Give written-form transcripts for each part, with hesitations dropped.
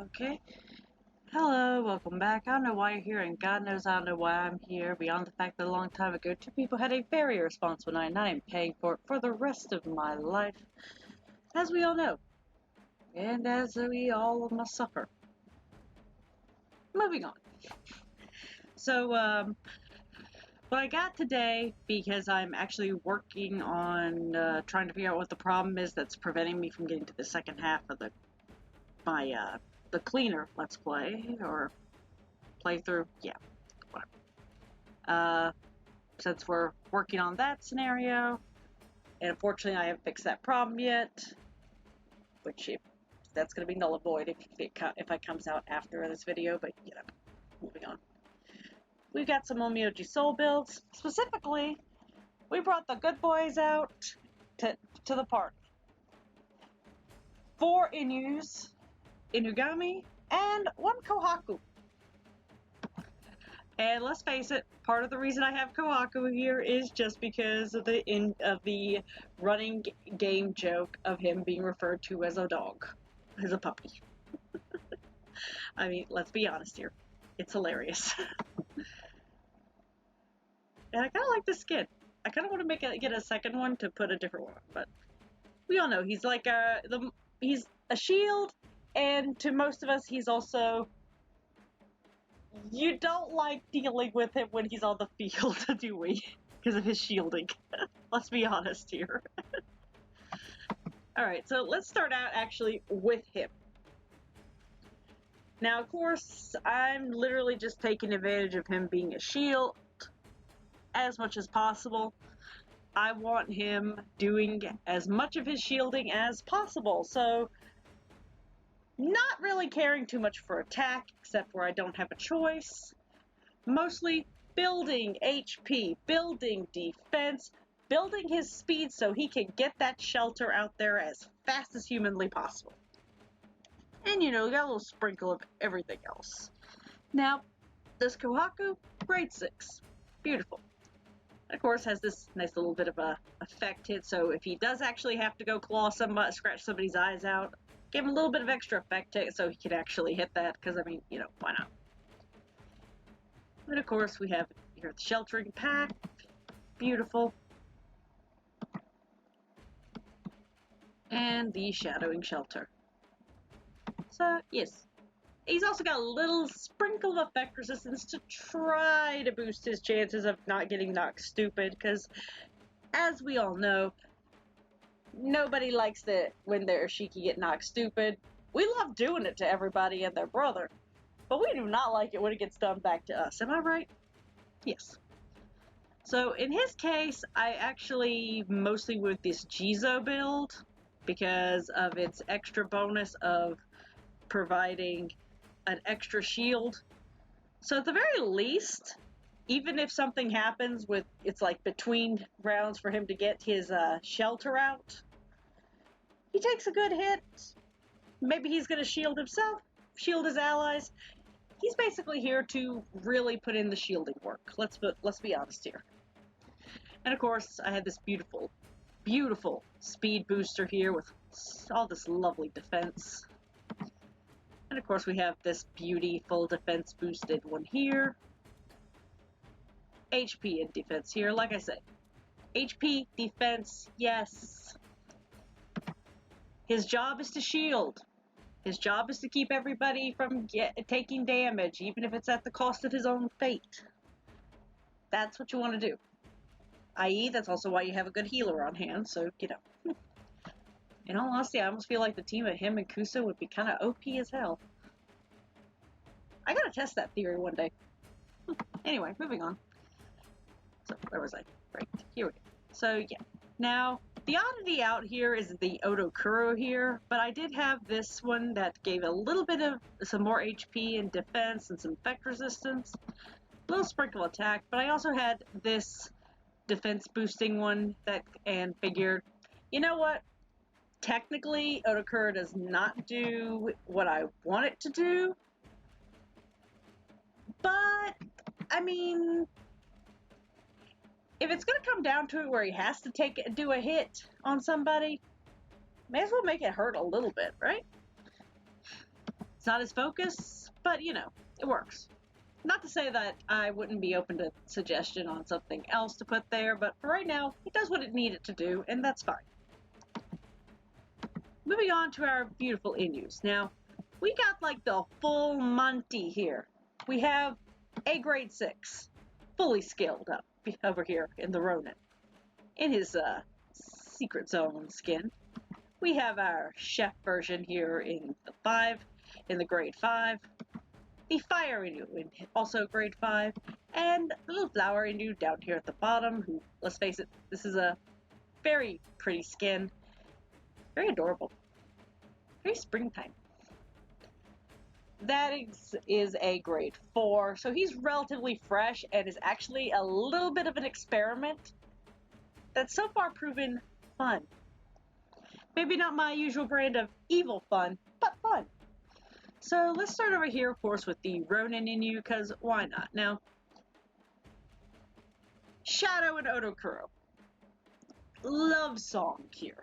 Okay. Hello, welcome back. I don't know why you're here, and God knows I don't know why I'm here, beyond the fact that a long time ago, two people had a very irresponsible night, and I am paying for it for the rest of my life, as we all know, and as we all must suffer. Moving on. So, what I got today, because I'm actually working on trying to figure out what the problem is that's preventing me from getting to the second half of the cleaner Let's Play, or playthrough, yeah, whatever. Since we're working on that scenario, and unfortunately I haven't fixed that problem yet, which that's going to be null and void if it comes out after this video, but you know, moving on. We've got some Onmyoji soul builds. Specifically, we brought the good boys out to the party. 4 Inugami, and 1 Kohaku. And let's face it, part of the reason I have Kohaku here is just because of the running game joke of him being referred to as a dog, as a puppy. I mean, let's be honest here. It's hilarious. And I kind of like the skin. I kind of want to get a second one to put a different one on, but we all know he's like he's a shield, and to most of us, he's also, you don't like dealing with him when he's on the field, do we? Because of his shielding. Let's be honest here. Alright, so let's start out actually with him. Now, of course, I'm literally just taking advantage of him being a shield as much as possible. I want him doing as much of his shielding as possible, so not really caring too much for attack, except where I don't have a choice. Mostly building HP, building defense, building his speed so he can get that shelter out there as fast as humanly possible. And you know, got a little sprinkle of everything else. Now, this Kohaku, grade 6. Beautiful. And of course, has this nice little bit of a effect hit, so if he does actually have to go claw somebody, scratch somebody's eyes out, give him a little bit of extra effect hit so he can actually hit that, because I mean, you know, why not? And of course, we have here the sheltering pack. Beautiful. And the shadowing shelter. So, yes. He's also got a little sprinkle of effect resistance to try to boost his chances of not getting knocked stupid, because, as we all know, nobody likes it when their Shiki get knocked stupid. We love doing it to everybody and their brother, but we do not like it when it gets done back to us. Am I right? Yes. So in his case, I actually mostly with this Jizo build because of its extra bonus of providing an extra shield. So at the very least, even if something happens with, it's like between rounds for him to get his shelter out, he takes a good hit. Maybe he's going to shield himself, shield his allies. He's basically here to really put in the shielding work. Let's be honest here. And of course, I had this beautiful, beautiful speed booster here with all this lovely defense. And of course, we have this beautiful defense boosted one here. HP and defense here. Like I said, HP, defense, yes. His job is to shield. His job is to keep everybody from taking damage, even if it's at the cost of his own fate. That's what you want to do. I.e., that's also why you have a good healer on hand, so, you know. In all honesty, I almost feel like the team of him and Kusa would be kind of OP as hell. I gotta test that theory one day. Anyway, moving on. So, where was I? Right, here we go. So, yeah. Now, the oddity out here is the Odokuro here, but I did have this one that gave a little bit of some more HP and defense and some effect resistance. A little sprinkle attack, but I also had this defense boosting one and figured, you know what? Technically, Odokuro does not do what I want it to do, but, I mean, if it's going to come down to it where he has to do a hit on somebody, may as well make it hurt a little bit, right? It's not his focus, but you know, it works. Not to say that I wouldn't be open to suggestion on something else to put there, but for right now, it does what it needed to do, and that's fine. Moving on to our beautiful Inus. Now, we got like the full Monty here. We have a grade 6, fully skilled up over here in the Ronin, in his secret zone skin. We have our chef version here in the 5, in the grade 5. The fire Inu, also grade 5, and the little flower Inu down here at the bottom, who, let's face it, this is a very pretty skin. Very adorable. Very springtime. That is a grade 4, so he's relatively fresh and is actually a little bit of an experiment that's so far proven fun. Maybe not my usual brand of evil fun, but fun. So let's start over here, of course, with the Ronin Inu, because why not? Now, Shadow and Odokuro. Love song here.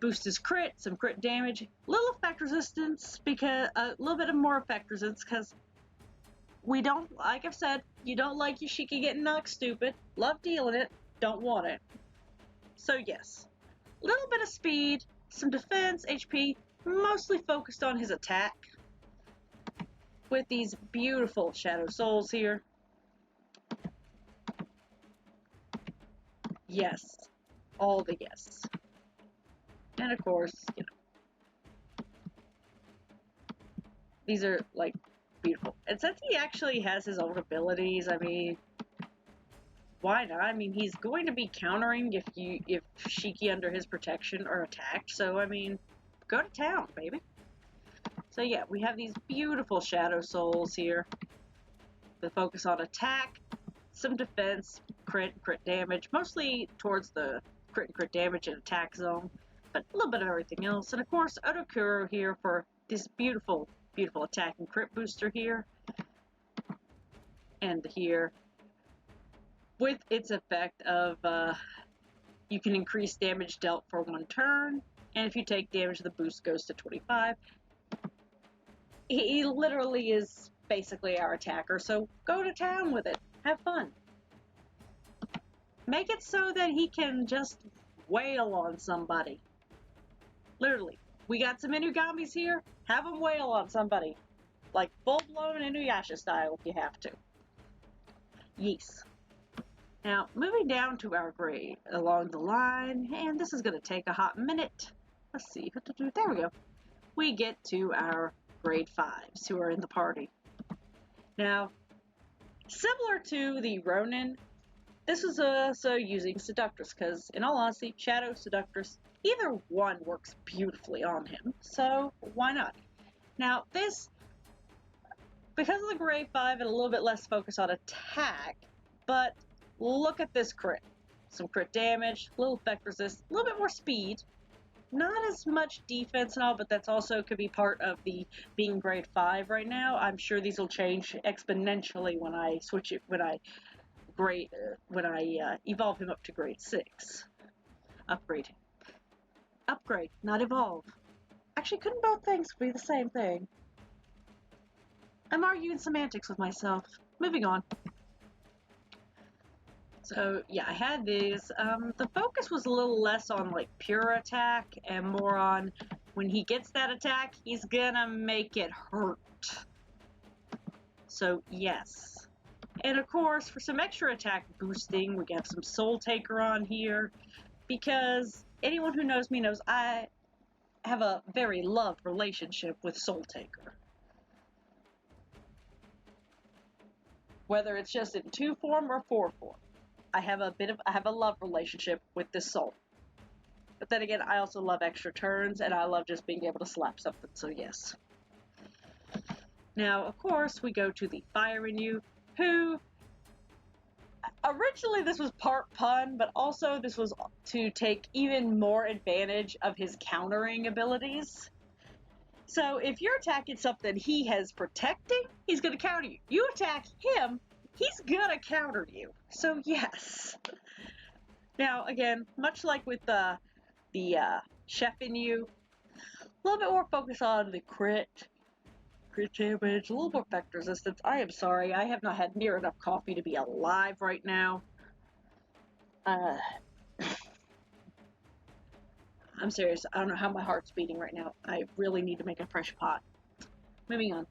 Boost his crit, some crit damage, little effect resistance, because a little bit of more effect resistance, because we don't, like I've said, you don't like Yoshiki getting knocked stupid. Love dealing it, don't want it. So yes, a little bit of speed, some defense, HP, mostly focused on his attack with these beautiful Shadow Souls here. Yes, all the yes. And of course, you know, these are like beautiful. And since he actually has his own abilities, I mean, why not? I mean, he's going to be countering if Shiki under his protection are attacked. So I mean, go to town, baby. So yeah, we have these beautiful Shadow Souls here. The focus on attack, some defense, crit damage, mostly towards the crit damage and attack zone, but a little bit of everything else. And of course, Odokuro here for this beautiful, beautiful attack and crit booster here. And here, with its effect of, you can increase damage dealt for 1 turn, and if you take damage, the boost goes to 25. He literally is basically our attacker, so go to town with it. Have fun. Make it so that he can just wail on somebody. Literally. We got some Inugamis here. Have him wail on somebody. Like full-blown Inuyasha style if you have to. Yes. Now, moving down to our grade along the line, and this is going to take a hot minute. Let's see. There we go. We get to our grade 5s who are in the party. Now, similar to the Ronin, this is also using Seductress, because in all honesty, Shadow, Seductress, either one works beautifully on him, so why not? Now, this, because of the grade 5 and a little bit less focus on attack, but look at this crit. Some crit damage, little effect resist, a little bit more speed, not as much defense and all, but that's also could be part of the being grade 5 right now. I'm sure these will change exponentially when I switch it, when I evolve him up to grade 6. Upgrade, not evolve. Actually, couldn't both things be the same thing? I'm arguing semantics with myself. Moving on. So yeah, I had these. The focus was a little less on like pure attack and more on when he gets that attack, he's gonna make it hurt. So yes. And of course, for some extra attack boosting, we have some Soul Taker on here, because anyone who knows me knows I have a very love relationship with Soul Taker. Whether it's just in 2 form or 4 form. I have a love relationship with this soul. But then again, I also love extra turns, and I love just being able to slap something, so yes. Now, of course, we go to the Fire in You, who, originally this was part pun, but also this was to take even more advantage of his countering abilities. So if you're attacking something he has protecting, he's going to counter you. You attack him, he's gonna counter you. So yes. Now again, much like with the chef in you, A little bit more focus on the crit damage, a little more effect resistance. I am sorry, I have not had near enough coffee to be alive right now. I'm serious, I don't know how my heart's beating right now. I really need to make a fresh pot. Moving on.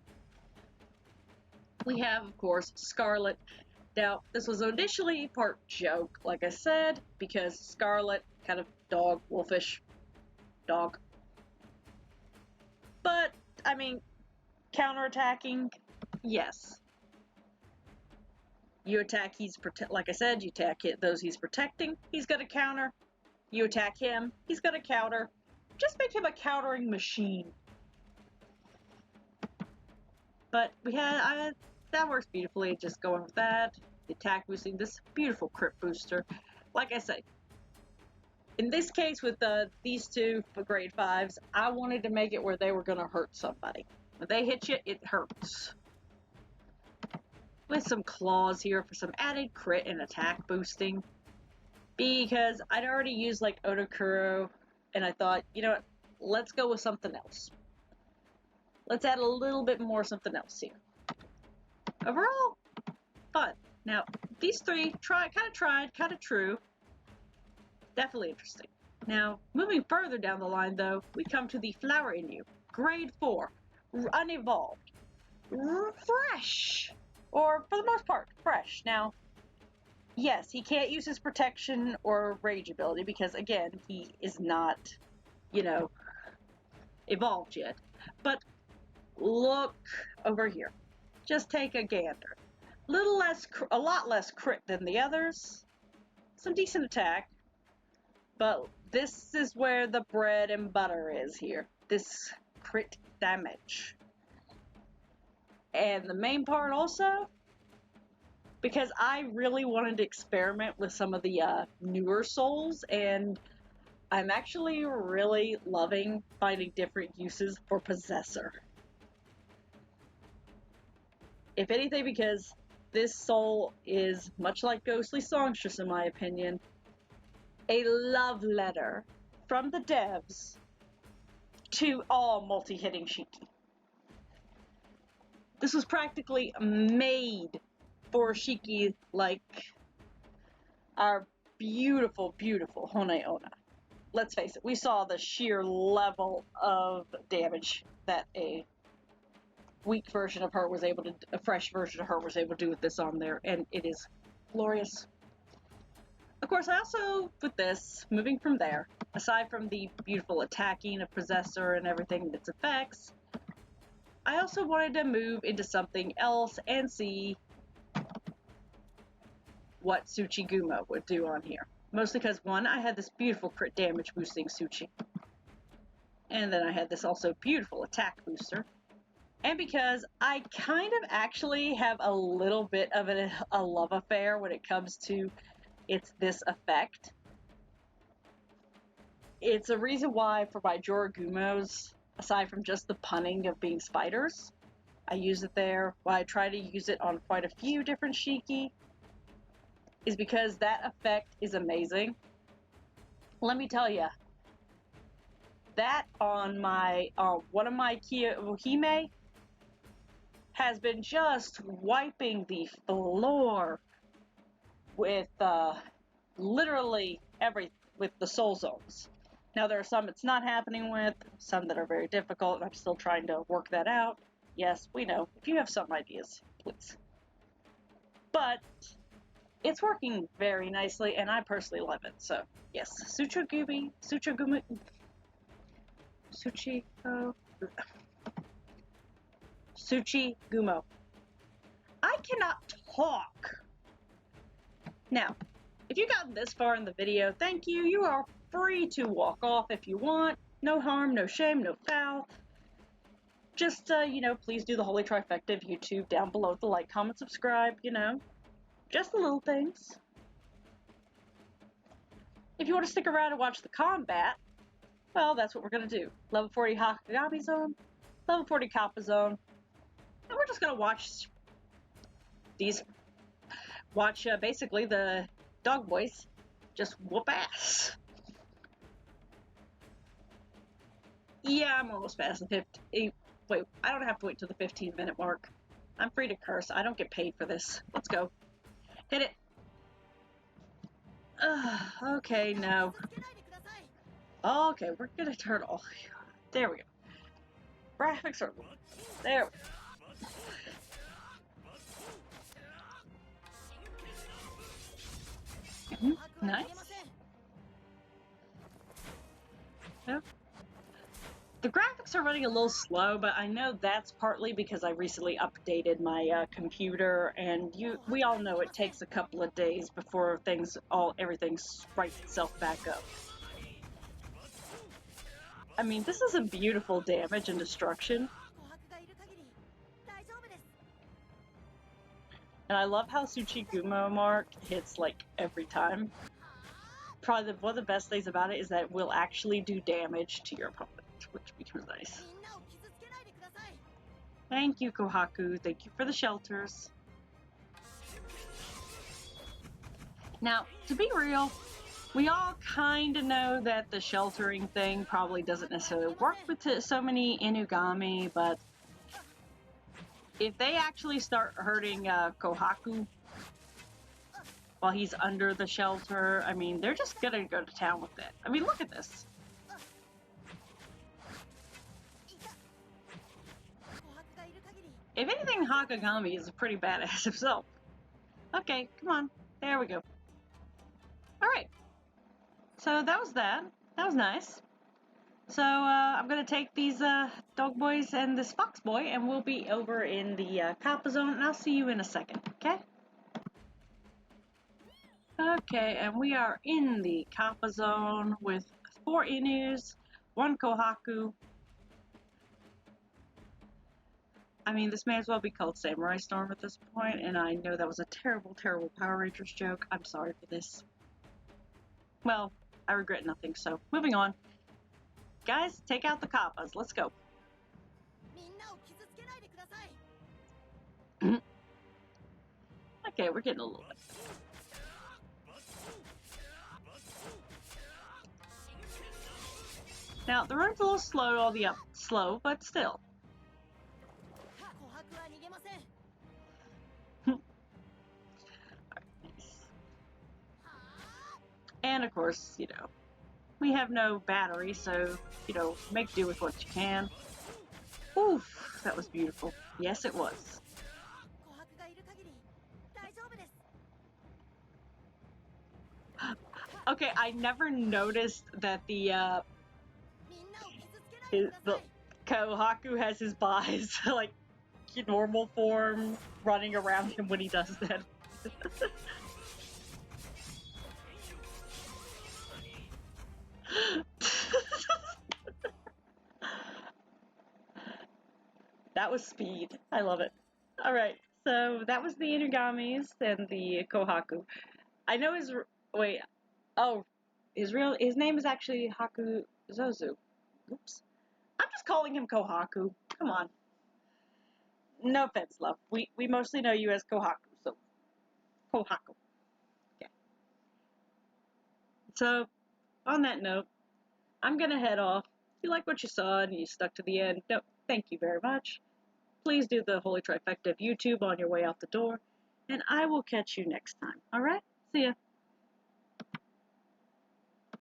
We have, of course, Scarlet. Now, this was initially part joke, like I said, because Scarlet, kind of dog, wolfish dog. But, I mean, counterattacking, yes. You attack, like I said, you attack those he's protecting, he's gonna counter. You attack him, he's gonna counter. Just make him a countering machine. But that works beautifully, just going with that. The attack boosting, this beautiful crit booster. Like I said, in this case with these two grade 5s, I wanted to make it where they were gonna hurt somebody. When they hit you, it hurts. With some claws here for some added crit and attack boosting. Because I'd already used like Odokuro, and I thought, you know what, let's go with something else. Let's add a little bit more something else here. Overall, fun. Now, these three, kind of true. Definitely interesting. Now, moving further down the line though, we come to the Flower Inu, grade 4, unevolved, fresh, or for the most part, fresh. Now, yes, he can't use his protection or rage ability because, again, he is not, you know, evolved yet. But look over here. Just take a gander. A lot less crit than the others. Some decent attack. But this is where the bread and butter is here. This crit damage. And the main part also, because I really wanted to experiment with some of the newer souls, and I'm actually really loving finding different uses for Possessor. If anything, because this soul is, much like Ghostly Songstress in my opinion, a love letter from the devs to all multi-hitting Shiki. This was practically made for Shiki like our beautiful, beautiful Honeona. Let's face it, we saw the sheer level of damage that a weak version of her was able to, a fresh version of her was able to do with this on there, and it is glorious. Of course, I also, with this, moving from there, aside from the beautiful attacking of Possessor and everything and its effects, I also wanted to move into something else and see what Tsuchigumo would do on here. Mostly because, one, I had this beautiful crit damage boosting Tsuchi. And then I had this also beautiful attack booster. And because I kind of actually have a little bit of a love affair when it comes to this effect. It's a reason why for my Joragumos, aside from just the punning of being spiders, I use it there. Why I try to use it on quite a few different Shiki is because that effect is amazing. Let me tell you, that on my one of my Kiyohime has been just wiping the floor with literally with the soul zones. Now there are some it's not happening with, some that are very difficult, and I'm still trying to work that out. Yes, we know. If you have some ideas, please. But it's working very nicely, and I personally love it. So yes, Tsuchigumo. I cannot talk. Now, if you've gotten this far in the video, thank you. You are free to walk off if you want. No harm, no shame, no foul. Just, you know, please do the holy trifecta of YouTube down below, the like, comment, subscribe, you know. Just the little things. If you want to stick around and watch the combat, well, that's what we're going to do. Level 40 Hahakagami zone, level 40 Kappa zone, and we're just going to watch basically the dog boys just whoop ass. Yeah, I'm almost past the 15. Wait, I don't have to wait till the 15-minute mark. I'm free to curse. I don't get paid for this. Let's go. Hit it. Okay, no. Okay, we're gonna turn off. There we go. Graphics are... There we go. Nice. Yep. The graphics are running a little slow, but I know that's partly because I recently updated my computer, and we all know it takes a couple of days before everything sprites itself back up. I mean, this is a beautiful damage and destruction. And I love how Tsuchigumo Mark hits like every time. Probably one of the best things about it is that it will actually do damage to your opponent, which becomes nice. Thank you, Kohaku. Thank you for the shelters. Now, to be real, we all kind of know that the sheltering thing probably doesn't necessarily work with so many Inugami, but if they actually start hurting Kohaku while he's under the shelter, I mean, they're just gonna go to town with it. I mean, look at this. If anything, Hahakagami is pretty badass himself. Okay, come on. There we go. Alright. So that was that. That was nice. So I'm gonna take these dog boys and this fox boy, and we'll be over in the Kappa zone, and I'll see you in a second, okay? Okay, and we are in the Kappa zone with 4 Inus, 1 Kohaku. I mean, this may as well be called Samurai Storm at this point, and I know that was a terrible, terrible Power Rangers joke. I'm sorry for this. Well, I regret nothing, so moving on. Guys, take out the Kappas. Let's go. Okay, we're getting a little bit. Now, the room's a little slow, but still. And of course, you know, we have no battery, so, you know, make do with what you can. Oof, that was beautiful. Yes, it was. Okay, I never noticed that the Kohaku has his Bois, like, normal form running around him when he does that. That was speed. I love it. Alright, so that was the Inugamis and the Kohaku. I know his... Wait. Oh, his name is actually Hakuzosu. Oops. I'm just calling him Kohaku. Come on. No offense, love. We mostly know you as Kohaku, so Kohaku. Okay. So, on that note, I'm gonna head off. If you like what you saw and you stuck to the end, no, thank you very much. Please do the Holy Trifecta of YouTube on your way out the door, and I will catch you next time. Alright? See ya.